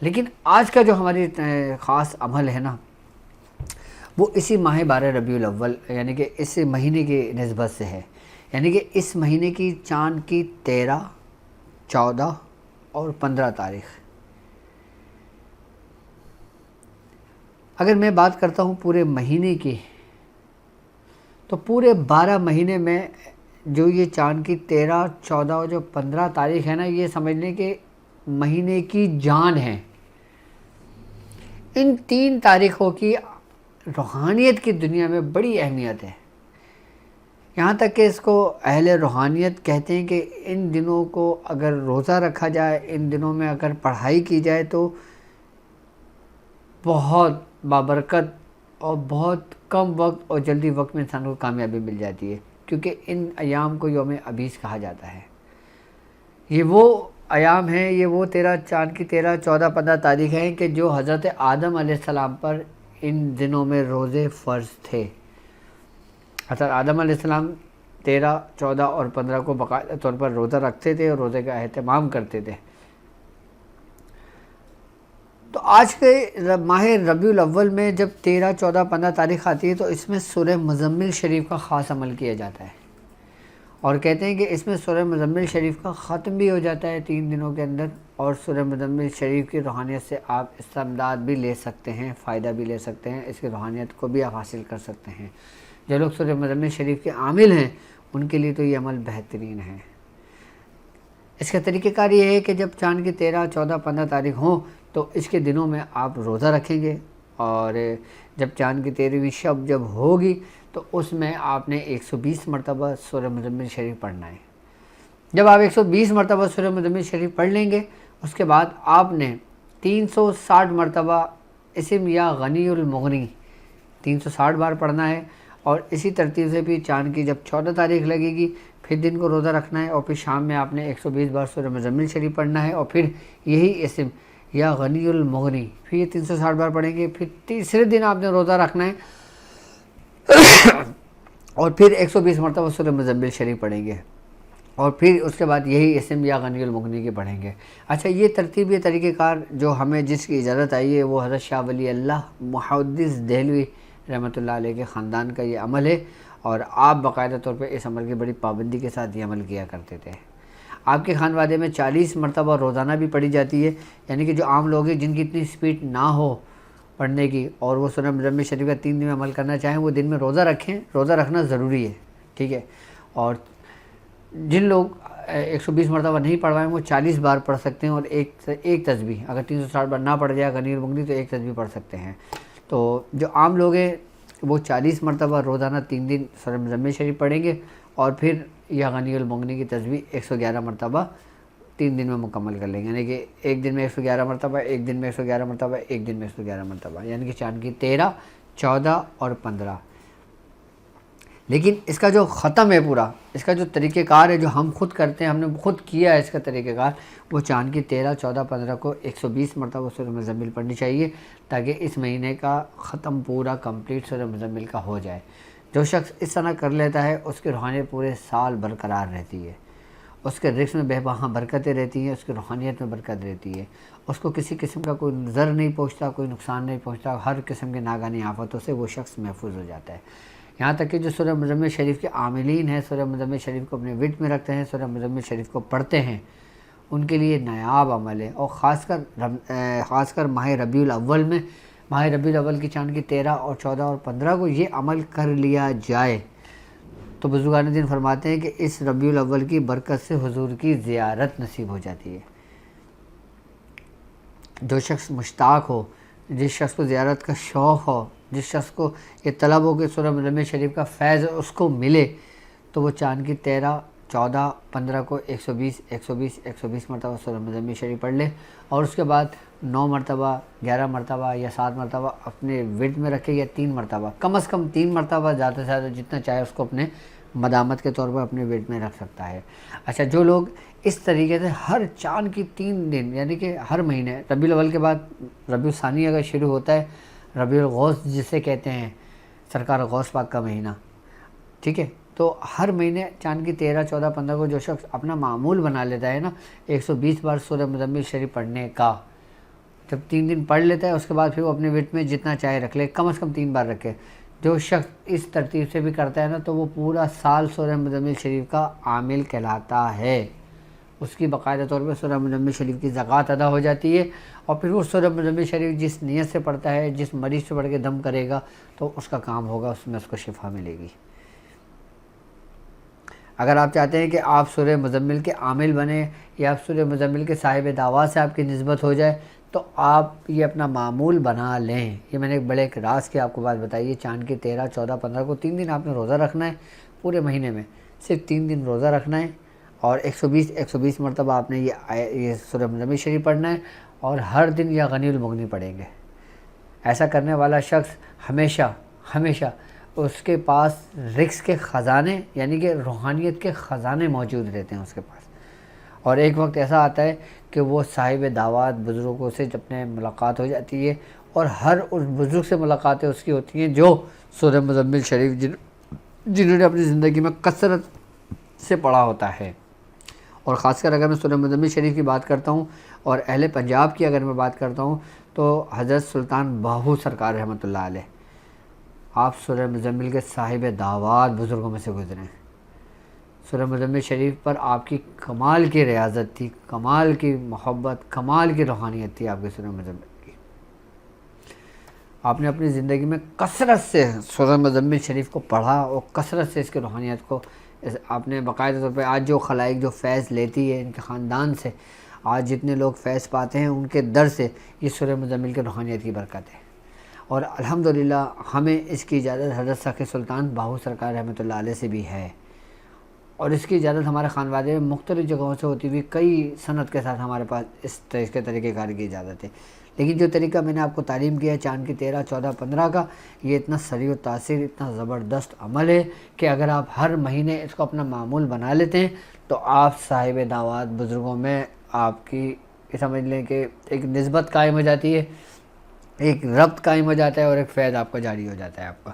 لیکن آج کا جو ہماری خاص عمل ہے نا وہ اسی ماہ 12 ربیع الاول یعنی کہ اس مہینے کی نسبت سے ہے، یعنی کہ اس مہینے کی چاند کی 13، 14 اور 15 تاریخ۔ اگر میں بات کرتا ہوں پورے مہینے کی تو پورے 12 مہینے میں جو یہ چاند کی 13، 14 اور جو 15 تاریخ ہے نا، یہ سمجھ لیں کہ مہینے کی جان ہے۔ ان 3 تاریخوں کی روحانیت کی دنیا میں بڑی اہمیت ہے، یہاں تک کہ اس کو اہل روحانیت کہتے ہیں کہ ان دنوں کو اگر روزہ رکھا جائے، ان دنوں میں اگر پڑھائی کی جائے تو بہت بابرکت اور بہت کم وقت اور جلدی وقت میں انسان کو کامیابی مل جاتی ہے، کیونکہ ان ایام کو یوم ابیس کہا جاتا ہے۔ یہ وہ ایام ہیں، یہ وہ چاند کی 13، 14، 15 تاریخ ہیں کہ جو حضرت آدم علیہ السلام پر ان دنوں میں روزے فرض تھے۔ حضرت آدم علیہ السلام 13، 14 اور 15 کو باقاعدہ طور پر روزہ رکھتے تھے اور روزے کا اہتمام کرتے تھے۔ تو آج کے ماہ ربیع الاول میں جب 13، 14، 15 تاریخ آتی ہے تو اس میں سورہ مزمل شریف کا خاص عمل کیا جاتا ہے، اور کہتے ہیں کہ اس میں سورہ مزمل شریف کا ختم بھی ہو جاتا ہے 3 دنوں کے اندر، اور سورہ مزمل شریف کی روحانیت سے آپ استمداد بھی لے سکتے ہیں، فائدہ بھی لے سکتے ہیں، اس کی روحانیت کو بھی آپ حاصل کر سکتے ہیں۔ جو لوگ سورہ مزمل شریف کے عامل ہیں ان کے لیے تو یہ عمل بہترین ہے۔ اس کا طریقہ کار یہ ہے کہ جب چاند کی 13، 14، 15 تاریخ ہوں تو اس کے دنوں میں آپ روزہ رکھیں گے، اور جب چاند کی 13ویں شب جب ہوگی تو اس میں آپ نے 120 مرتبہ سورہ مزمل شریف پڑھنا ہے۔ جب آپ 120 مرتبہ سورہ مزمل شریف پڑھ لیں گے، اس کے بعد آپ نے 360 مرتبہ اسم یا غنی المغنی 360 بار پڑھنا ہے، اور اسی ترتیب سے بھی چاند کی جب 14 تاریخ لگے گی پھر دن کو روزہ رکھنا ہے، اور پھر شام میں آپ نے 120 بار سورہ مزمل شریف پڑھنا ہے، اور پھر یہی اسم یا غنی المغنی پھر یہ 360 بار پڑھیں گے، پھر تیسرے دن آپ نے روزہ رکھنا ہے اور پھر 120 مرتبہ سورہ مزمل شریف پڑھیں گے، اور پھر اس کے بعد یہی اسم یا غنی المغنی کے پڑھیں گے۔ اچھا، یہ ترتیب، یہ طریقہ کار جو ہمیں جس کی اجازت آئی ہے وہ حضرت شاہ ولی اللہ محدث دہلوی رحمۃ اللہ علیہ کے خاندان کا یہ عمل ہے، اور آپ باقاعدہ طور پہ اس عمل کی بڑی پابندی کے ساتھ یہ عمل کیا کرتے تھے۔ آپ کے خانوادے میں 40 مرتبہ روزانہ بھی پڑھی جاتی ہے، یعنی کہ جو عام لوگ ہیں جن کی اتنی سپیڈ نہ ہو پڑھنے کی اور وہ سورہ مزمل شریف کا 3 دن میں عمل کرنا چاہیں، وہ دن میں روزہ رکھیں، روزہ رکھنا ضروری ہے، ٹھیک ہے۔ اور جن لوگ 120 مرتبہ نہیں پڑھوائیں وہ 40 بار پڑھ سکتے ہیں، اور ایک تسبیح اگر 360 بار نہ پڑھ جائے غنی المغنی تو ایک تسبیح پڑھ سکتے ہیں۔ تو جو عام لوگ ہیں وہ 40 مرتبہ روزانہ 3 دن سورہ مزمل شریف پڑھیں گے، اور پھر یا غنی المغنی کی تسبیح 111 مرتبہ 3 دن میں مکمل کر لیں گے، یعنی کہ ایک دن میں 111 مرتبہ، ایک دن میں 111 مرتبہ، ایک دن میں 111 مرتبہ، یعنی کہ چاند کی 13، 14 اور 15۔ لیکن اس کا جو ختم ہے پورا، اس کا جو طریقہ کار ہے جو ہم خود کرتے ہیں، ہم نے خود کیا ہے اس کا طریقہ کار، وہ چاند کی 13، 14، 15 کو 120 مرتبہ سورہ مزمل پڑھنی چاہیے، تاکہ اس مہینے کا ختم پورا کمپلیٹ سورہ مزمل کا ہو جائے۔ جو شخص اس طرح کر لیتا ہے اس کی روحانیت پورے سال برقرار رہتی ہے، اس کے رزق میں بے بہا برکتیں رہتی ہیں، اس کی روحانیت میں برکت رہتی ہے، اس کو کسی قسم کا کوئی ضر نہیں پہنچتا، کوئی نقصان نہیں پہنچتا، ہر قسم کے ناگہانی آفتوں سے وہ شخص محفوظ ہو جاتا ہے۔ یہاں تک کہ جو سورہ مزمل شریف کے عاملین ہیں، سورہ مزمل شریف کو اپنے ورد میں رکھتے ہیں، سورہ مزمل شریف کو پڑھتے ہیں، ان کے لیے نایاب عمل ہے، اور خاص کر ماہ ربیع الاول میں، ماہ ربیع الاول کی چاند کی 13 اور 14 اور 15 کو یہ عمل کر لیا جائے تو بزرگان دین فرماتے ہیں کہ اس ربیع الاول کی برکت سے حضور کی زیارت نصیب ہو جاتی ہے۔ جو شخص مشتاق ہو، جس شخص کو زیارت کا شوق ہو، جس شخص کو یہ طلب ہو کہ سورہ مزمل شریف کا فیض اس کو ملے، تو وہ چاند کی 13، 14، 15 کو 120 مرتبہ سورہ مزمل شریف پڑھ لے، اور اس کے بعد 9 مرتبہ، 11 مرتبہ یا 7 مرتبہ اپنے ورد میں رکھے، یا 3 مرتبہ، کم از کم 3 مرتبہ، زیادہ سے زیادہ جتنا چاہے اس کو اپنے مدامت کے طور پر اپنے ورد میں رکھ سکتا ہے۔ اچھا، جو لوگ اس طریقے سے ہر چاند کی 3 دن، یعنی کہ ہر مہینے، ربیع الاول کے بعد ربیع الثانی اگر شروع ہوتا ہے، ربیع الغوث جسے کہتے ہیں، سرکار غوث پاک کا مہینہ، ٹھیک ہے، تو ہر مہینے چاند کی 13، 14، 15 کو جو شخص اپنا معمول بنا لیتا ہے نا 120 بار سورہ مزمل شریف پڑھنے کا، جب 3 دن پڑھ لیتا ہے اس کے بعد پھر وہ اپنے وٹ میں جتنا چاہے رکھ لے، کم از کم 3 بار رکھے۔ جو شخص اس ترتیب سے بھی کرتا ہے نا تو وہ پورا سال سورہ مزمل شریف کا عامل کہلاتا ہے، اس کی باقاعدہ طور پہ سورہ مزمل شریف کی زکوٰۃ ادا ہو جاتی ہے، اور پھر وہ سورہ مزمل شریف جس نیت سے پڑھتا ہے، جس مریض سے پڑھ کے دم کرے گا تو اس کا کام ہوگا، اس میں اس کو شفا ملے گی۔ اگر آپ چاہتے ہیں کہ آپ سورہ مزمل کے عامل بنیں یا آپ سورہ مزمل کے صاحب دعوات سے آپ کی نسبت ہو جائے تو آپ یہ اپنا معمول بنا لیں۔ یہ میں نے ایک بڑے ایک راز کی آپ کو بات بتائی ہے۔ چاند کے 13، 14، 15 کو 3 دن آپ نے روزہ رکھنا ہے، پورے مہینے میں صرف 3 دن روزہ رکھنا ہے، اور 120 مرتبہ آپ نے یہ سورہ مزمل شریف پڑھنا ہے، اور ہر دن یا غنی المغنی پڑھیں گے۔ ایسا کرنے والا شخص ہمیشہ اس کے پاس رزق کے خزانے، یعنی کہ روحانیت کے خزانے موجود رہتے ہیں اس کے پاس، اور ایک وقت ایسا آتا ہے کہ وہ صاحب دعوات بزرگوں سے جب اپنے ملاقات ہو جاتی ہے، اور ہر اس بزرگ سے ملاقاتیں اس کی ہوتی ہیں جو سورہ مزمل شریف جنہوں نے اپنی زندگی میں کثرت سے پڑھا ہوتا ہے۔ اور خاص کر اگر میں سورہ مزمل شریف کی بات کرتا ہوں اور اہل پنجاب کی اگر میں بات کرتا ہوں تو حضرت سلطان باہو سرکار رحمۃ اللہ علیہ، آپ سورہ مزمل کے صاحب دعوات بزرگوں میں سے گزرے ہیں۔ سورہ مزمل شریف پر آپ کی کمال کی ریاضت تھی، کمال کی محبت، کمال کی روحانیت تھی آپ کے سورہ مزمل کی۔ آپ نے اپنی زندگی میں کثرت سے سورہ مزمل شریف کو پڑھا اور کثرت سے اس کی روحانیت کو آپ نے باقاعدہ طور پہ آج جو خلائق جو فیض لیتی ہے ان کے خاندان سے، آج جتنے لوگ فیض پاتے ہیں ان کے در سے یہ سورہ مزمل کے روحانیت کی برکت ہے۔ اور الحمدللہ ہمیں اس کی اجازت حضرت سخی سلطان باہو سرکار رحمۃ اللہ علیہ سے بھی ہے، اور اس کی اجازت ہمارے خانوادے میں مختلف جگہوں سے ہوتی ہوئی کئی سند کے ساتھ ہمارے پاس اس کے طریقہ کار کی اجازت ہے۔ لیکن جو طریقہ میں نے آپ کو تعلیم کیا ہے چاند کی 13، 14، 15 کا، یہ اتنا سریع و تاثیر، اتنا زبردست عمل ہے کہ اگر آپ ہر مہینے اس کو اپنا معمول بنا لیتے ہیں تو آپ صاحب دعوات بزرگوں میں آپ کی سمجھ لیں کہ ایک نسبت قائم ہو جاتی ہے، ایک ربط قائم ہو جاتا ہے، اور ایک فیض آپ کا جاری ہو جاتا ہے آپ کا۔